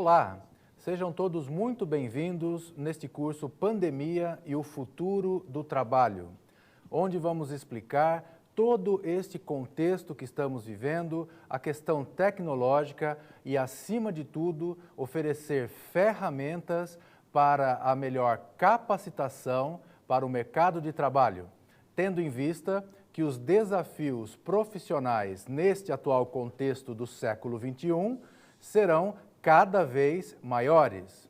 Olá, sejam todos muito bem-vindos neste curso Pandemia e o Futuro do Trabalho, onde vamos explicar todo este contexto que estamos vivendo, a questão tecnológica e, acima de tudo, oferecer ferramentas para a melhor capacitação para o mercado de trabalho, tendo em vista que os desafios profissionais neste atual contexto do século XXI serão cada vez maiores.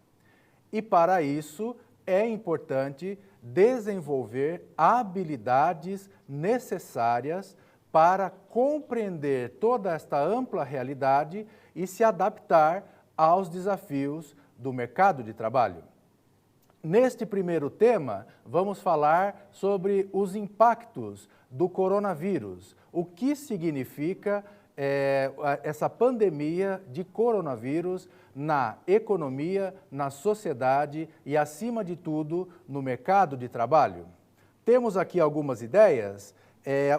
E para isso é importante desenvolver habilidades necessárias para compreender toda esta ampla realidade e se adaptar aos desafios do mercado de trabalho. Neste primeiro tema, vamos falar sobre os impactos do coronavírus, o que significa essa pandemia de coronavírus na economia, na sociedade e, acima de tudo, no mercado de trabalho. Temos aqui algumas ideias.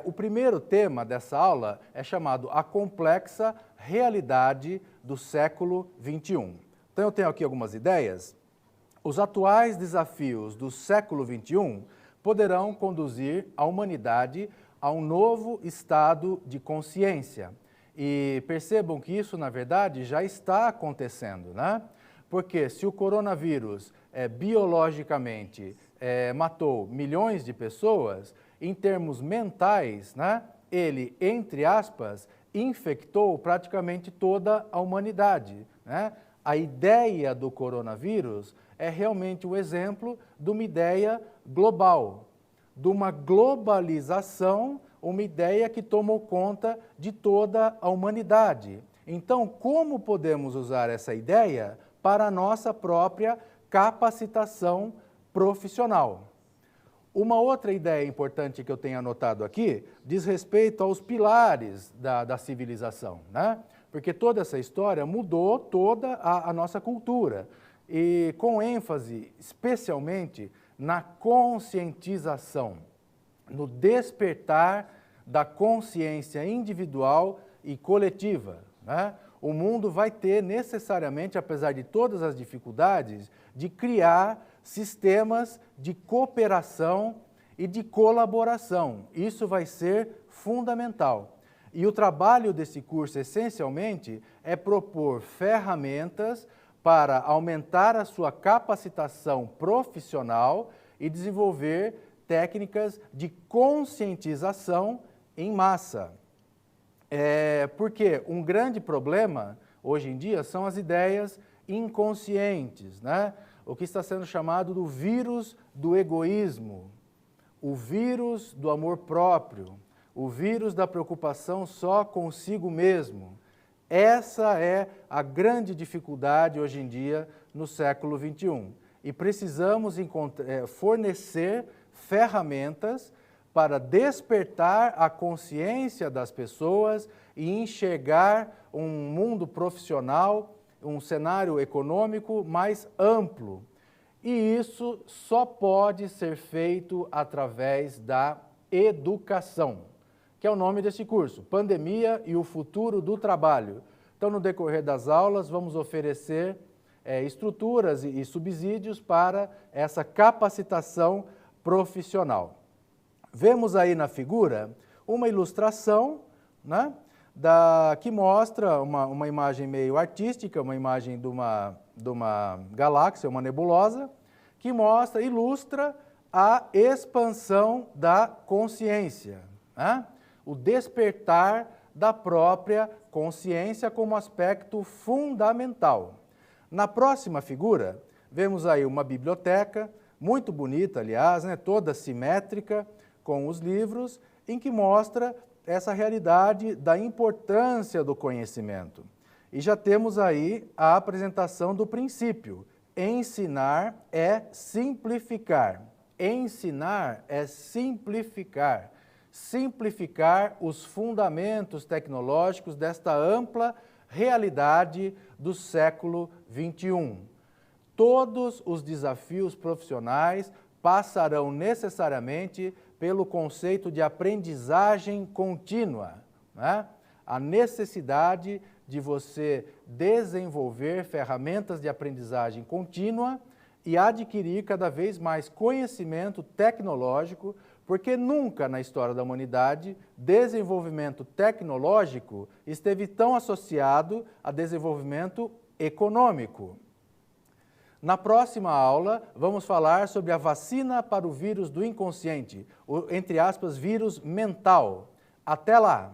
O primeiro tema dessa aula é chamado A Complexa Realidade do Século XXI. Então, eu tenho aqui algumas ideias. Os atuais desafios do século XXI poderão conduzir a humanidade a um novo estado de consciência. E percebam que isso, na verdade, já está acontecendo, né? Porque se o coronavírus biologicamente matou milhões de pessoas, em termos mentais, né, ele, entre aspas, infectou praticamente toda a humanidade, né? A ideia do coronavírus é realmente um exemplo de uma ideia global, de uma globalização, uma ideia que tomou conta de toda a humanidade. Então, como podemos usar essa ideia para a nossa própria capacitação profissional? Uma outra ideia importante que eu tenho anotado aqui diz respeito aos pilares da civilização, né? Porque toda essa história mudou toda a nossa cultura, e com ênfase especialmente na conscientização, no despertar da consciência individual e coletiva, né? O mundo vai ter necessariamente, apesar de todas as dificuldades, de criar sistemas de cooperação e de colaboração. Isso vai ser fundamental. E o trabalho desse curso, essencialmente, é propor ferramentas para aumentar a sua capacitação profissional e desenvolver técnicas de conscientização em massa. Porque um grande problema, hoje em dia, são as ideias inconscientes, né? O que está sendo chamado do vírus do egoísmo, o vírus do amor próprio, o vírus da preocupação só consigo mesmo. Essa é a grande dificuldade hoje em dia no século XXI. E precisamos fornecer ferramentas para despertar a consciência das pessoas e enxergar um mundo profissional, um cenário econômico mais amplo. E isso só pode ser feito através da educação, que é o nome desse curso, Pandemia e o Futuro do Trabalho. Então, no decorrer das aulas, vamos oferecer estruturas e subsídios para essa capacitação profissional. Vemos aí na figura uma ilustração, né, que mostra uma imagem meio artística, uma imagem de uma galáxia, uma nebulosa, que ilustra a expansão da consciência, né? O despertar da própria consciência como aspecto fundamental. Na próxima figura, vemos aí uma biblioteca, muito bonita, aliás, né, toda simétrica, com os livros, em que mostra essa realidade da importância do conhecimento. E já temos aí a apresentação do princípio. Ensinar é simplificar. Ensinar é simplificar. Simplificar os fundamentos tecnológicos desta ampla realidade do século XXI. Todos os desafios profissionais passarão necessariamente pelo conceito de aprendizagem contínua, né? A necessidade de você desenvolver ferramentas de aprendizagem contínua e adquirir cada vez mais conhecimento tecnológico, porque nunca na história da humanidade desenvolvimento tecnológico esteve tão associado a desenvolvimento econômico. Na próxima aula, vamos falar sobre a vacina para o vírus do inconsciente, o, entre aspas, vírus mental. Até lá!